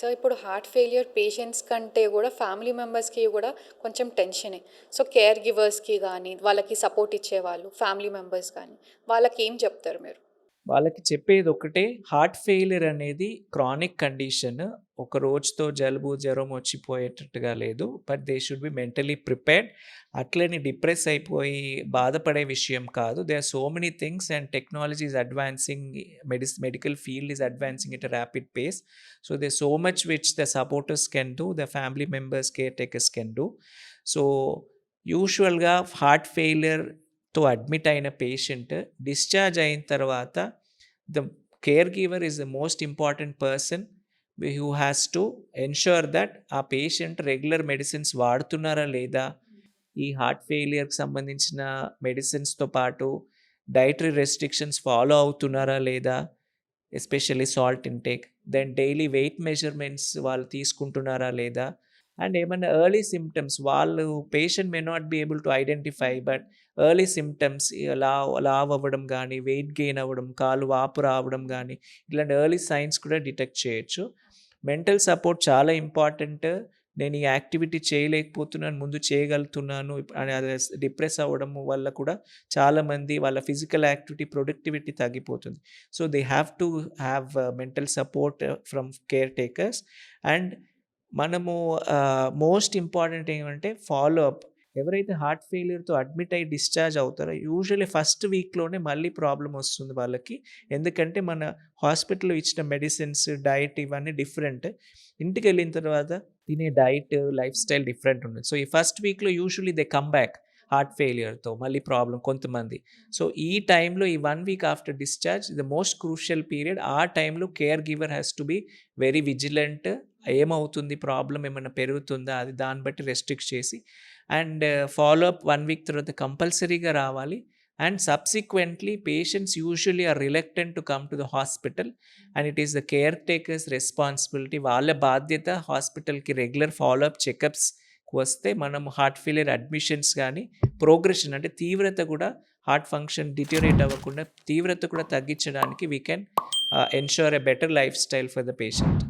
So, ఇప్పుడు heart failure patients కంటే గూడా ఫ్యామిలీ మెంబర్స్‌కి గూడా కొంచెం టెన్షనే. సో, కేర్ గివర్స్‌కి గానీ, వాళ్ళకి సపోర్ట్ ఇచ్చేవాళ్ళు, ఫ్యామిలీ మెంబర్స్ గానీ, వాళ్ళకేం చెప్తారు మీరు? వాళ్ళకి చెప్పేదొక్కటే, హార్ట్ ఫెయిల్యూర్ అనేది క్రానిక్ కండిషన్. ఒక రోజుతో జలుబు, జ్వరం వచ్చిపోయేటట్టుగా లేదు. But they should be mentally prepared. అట్లని డిప్రెస్ అయిపోయి బాధపడే విషయం కాదు. They are so many things and technology is advancing. Medical field is advancing at a rapid pace. So, there so much which the supporters can do, the family members, care takers can do. So, యూజువల్‌గా heart ఫెయిల్యూర్‌తో admit అయిన patient discharge అయిన తర్వాత the caregiver is the most important person who has to ensure that ఆ patient regular medicines వాడుతున్నారా లేదా, ఈ heart ఫెయిలియర్కి సంబంధించిన మెడిసిన్స్తో పాటు డైటరీ రెస్ట్రిక్షన్స్ ఫాలో అవుతున్నారా లేదా, especially salt intake, then daily weight measurements వాళ్ళు తీసుకుంటున్నారా లేదా, అండ్ ఏమైనా ఎర్లీ సిమ్టమ్స్ వాళ్ళు patient may not be able to identify but early symptoms లావ్ అవ్వడం కానీ, వెయిట్ గెయిన్ అవ్వడం, కాలు వాపు రావడం కానీ, ఇలాంటి ఎర్లీ సైన్స్ కూడా డిటెక్ట్ చేయొచ్చు. మెంటల్ సపోర్ట్ చాలా ఇంపార్టెంట్. నేను ఈ యాక్టివిటీ చేయలేకపోతున్నాను, ముందు చేయగలుగుతున్నాను అని అది డిప్రెస్ అవ్వడం వల్ల కూడా చాలామంది వాళ్ళ ఫిజికల్ యాక్టివిటీ, ప్రొడక్టివిటీ తగ్గిపోతుంది. So they have to have mental support from caretakers. And మనము మోస్ట్ ఇంపార్టెంట్ ఏమంటే ఫాలో అప్. ఎవరైతే హార్ట్ ఫెయిల్యూర్‌తో అడ్మిట్ అయ్యి డిశ్చార్జ్ అవుతారో యూజువల్లీ ఫస్ట్ వీక్‌లోనే మళ్ళీ ప్రాబ్లమ్ వస్తుంది వాళ్ళకి. ఎందుకంటే మన హాస్పిటల్‌లో ఇచ్చిన మెడిసిన్స్, డైట్ ఇవన్నీ డిఫరెంట్. ఇంటికెళ్ళిన తర్వాత తినే డైట్, లైఫ్ స్టైల్ డిఫరెంట్ ఉంటుంది. సో, ఈ ఫస్ట్ వీక్‌లో usually they come back heart ఫెయిల్యూర్‌తో మళ్ళీ ప్రాబ్లమ్ కొంతమంది. సో, ఈ టైంలో ఈ 1 week after discharge the most crucial period. ఆ టైంలో care giver has to be very vigilant. ఏమవుతుంది, ప్రాబ్లమ్ ఏమైనా పెరుగుతుందా, అది దాన్ని బట్టి రెస్ట్రిక్ట్ చేసి అండ్ ఫాలో అప్ 1 వీక్ తర్వాత కంపల్సరీగా రావాలి. And subsequently patients usually are reluctant to come to the hospital and it is the care takers responsibility. వాళ్ళ బాధ్యత హాస్పిటల్‌కి రెగ్యులర్ ఫాలో అప్ చెకప్స్ వస్తే మనం హార్ట్ ఫెయిల్యూర్ అడ్మిషన్స్ కానీ, ప్రోగ్రెషన్ అంటే తీవ్రత కూడా, హార్ట్ ఫంక్షన్ డిటోరియేట్ అవ్వకుండా తీవ్రత కూడా తగ్గించడానికి we can ensure a better life style for the patient.